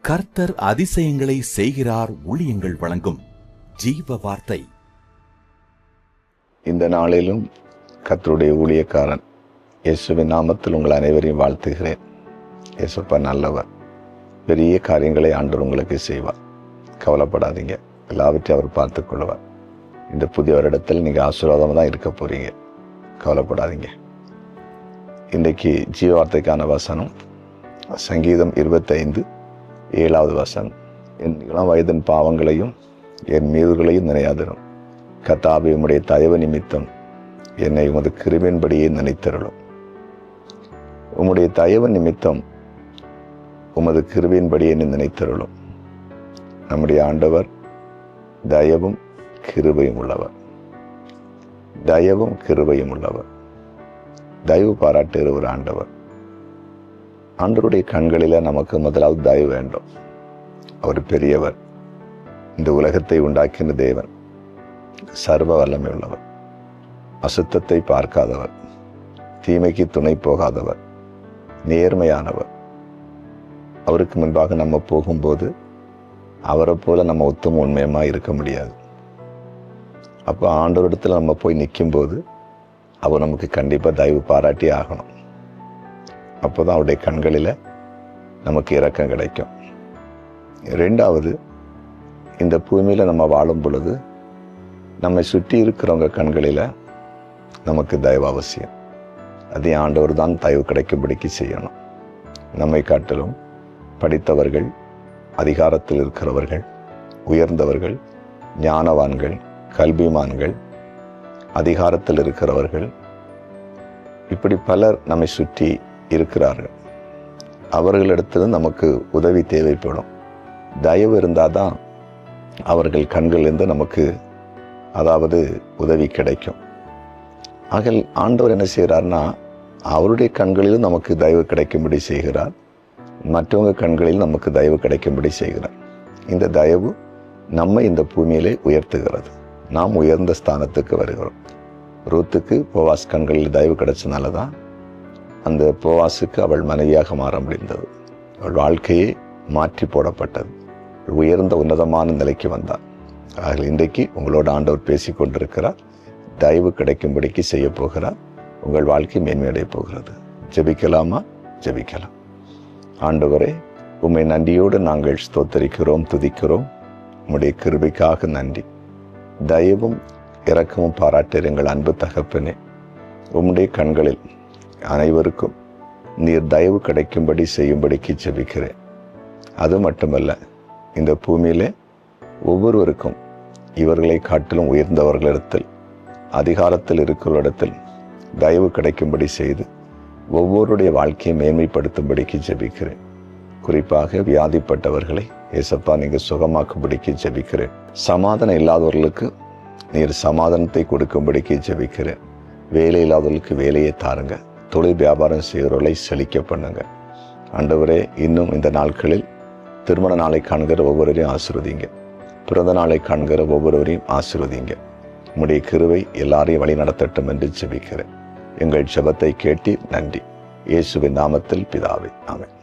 கர்த்தர் அதிசயங்களை செய்கிறார். ஊழியங்கள் வழங்கும் ஜீவ வார்த்தை. இந்த நாளிலும் கர்த்தருடைய ஊழியக்காரன் இயேசுவின் நாமத்தில் உங்கள் அனைவரையும் வாழ்த்துகிறேன். இயேசுப்பா நல்லவர். பெரிய காரியங்களை ஆண்டவர் உங்களுக்கு செய்வார். கவலைப்படாதீங்க, எல்லாவற்றையும் அவர் பார்த்துக் கொள்வார். இந்த புதிய வருடத்தில் நீங்கள் ஆசீர்வாதமாக தான் இருக்க போறீங்க. கவலைப்படாதீங்க. இன்றைக்கு ஜீவ வார்த்தைக்கான வசனம் சங்கீதம் 25:7 வசனம். என் இளம் வயதின் பாவங்களையும் என் மீறுகளையும் நினையாதிரும். கர்த்தாவே, உம்முடைய தயவு நிமித்தம் என்னை உமது கிருபையின்படியே நினைத்தருளும். உம்முடைய தயவு நிமித்தம் உமது கிருபையின்படியே என்னை நினைத்தருளும். நம்முடைய ஆண்டவர் தயவும் கிருபையும் உள்ளவர். தயவும் கிருபையும் உள்ளவர். தயவு பாராட்டுகிற ஒரு ஆண்டவர். ஆண்டவருடைய கண்களில் நமக்கு முதலாவது தயவு வேண்டும். அவர் பெரியவர். இந்த உலகத்தை உண்டாக்கின தேவன். சர்வ வல்லமை உள்ளவர். அசுத்தத்தை பார்க்காதவர். தீமைக்கு துணை போகாதவர். நேர்மையானவர். அவருக்கு முன்பாக நம்ம போகும்போது அவரை போல நம்ம உத்தம உண்மையமா இருக்க முடியாது. அப்போ ஆண்டவரிடத்துல நம்ம போய் நிற்கும்போது அவர் நமக்கு கண்டிப்பாக தயவு பாராட்டி ஆகணும். அப்போதான் அவருடைய கண்களில் நமக்கு இரக்கம் கிடைக்கும். ரெண்டாவது, இந்த பூமியில் நம்ம வாழும் பொழுது நம்மை சுற்றி இருக்கிறவங்க கண்களில் நமக்கு தயவு அவசியம். அதே ஆண்டவர் தான் தயவு கிடைக்கும்படிக்கு செய்யணும். நம்மை காட்டிலும் படித்தவர்கள், அதிகாரத்தில் இருக்கிறவர்கள், உயர்ந்தவர்கள், ஞானவான்கள், கல்விமான்கள், அதிகாரத்தில் இருக்கிறவர்கள், இப்படி பலர் நம்மை சுற்றி இருக்கிறார்கள். அவர்களிடத்தில் நமக்கு உதவி தேவைப்படும். தயவு இருந்தால் தான் அவர்கள் கண்களிலிருந்து நமக்கு உதவி கிடைக்கும். ஆகல் ஆண்டவர் என்ன செய்கிறார்னா, அவருடைய கண்களிலும் நமக்கு தயவு கிடைக்கும்படி செய்கிறார். மற்றவங்க கண்களில் நமக்கு தயவு கிடைக்கும்படி செய்கிறார். இந்த தயவு நம்மை இந்த பூமியிலே உயர்த்துகிறது. நாம் உயர்ந்த ஸ்தானத்துக்கு வருகிறோம். ரூத்துக்கு போவாஸ் கண்களில் தயவு கிடைச்சனால தான் அந்த போவாஸுக்கு அவள் மனைவியாக மாற முடிந்தது. அவள் வாழ்க்கையே மாற்றி போடப்பட்டது. உயர்ந்த உன்னதமான நிலைக்கு வந்தார். ஆக இன்றைக்கு உங்களோட ஆண்டவர் பேசி கொண்டிருக்கிறார். தயவு கிடைக்கும்படிக்கு செய்ய போகிறார். உங்கள் வாழ்க்கை மேன்மையடைய போகிறது. ஜெபிக்கலாமா? ஜெபிக்கலாம். ஆண்டவரே, உம்மை நன்றியோடு நாங்கள் ஸ்தோத்தரிக்கிறோம், துதிக்கிறோம். உம்முடைய கிருபைக்காக நன்றி. தயவும் இரக்கமும் பாராட்டுகிற எங்கள் அன்பு தகப்பனே, உம்முடைய கண்களில் அனைவருக்கும் நீர் தயவு கிடைக்கும்படி செய்யும்படிக்கு ஜெபிக்கிறேன். அது மட்டுமல்ல, இந்த பூமியிலே ஒவ்வொருவருக்கும் இவர்களை காட்டிலும் உயர்ந்தவர்களிடத்தில், அதிகாரத்தில் இருக்கிறவரிடத்தில் தயவு கிடைக்கும்படி செய்து ஒவ்வொருடைய வாழ்க்கையை மேன்மைப்படுத்தும்படிக்கு ஜெபிக்கிறேன். குறிப்பாக வியாதிப்பட்டவர்களை ஏசப்பா நீங்க சுகமாக்கும்படிக்கு ஜெபிக்கிறேன். சமாதானம் இல்லாதவர்களுக்கு நீர் சமாதானத்தை கொடுக்கும்படிக்கு ஜெபிக்கிறேன். வேலை இல்லாதவர்களுக்கு வேலையை தாருங்க. தொழில் வியாபாரம் செய்கிறவர்களை செழிக்க பண்ணுங்க. ஆண்டவரே, இன்னும் இந்த நாட்களில் திருமண நாளை காண்கிற ஒவ்வொருவரையும் ஆசீர்வதிங்க. பிறந்த நாளை காண்கிற ஒவ்வொருவரையும் ஆசீர்வதிங்க. உம்முடைய கிருபை எல்லாரையும் வழி நடத்தட்டும் என்று ஜெபிக்கிறேன். எங்கள் ஜெபத்தை கேட்டு நன்றி. இயேசுவின் நாமத்தில் பிதாவே, ஆமென்.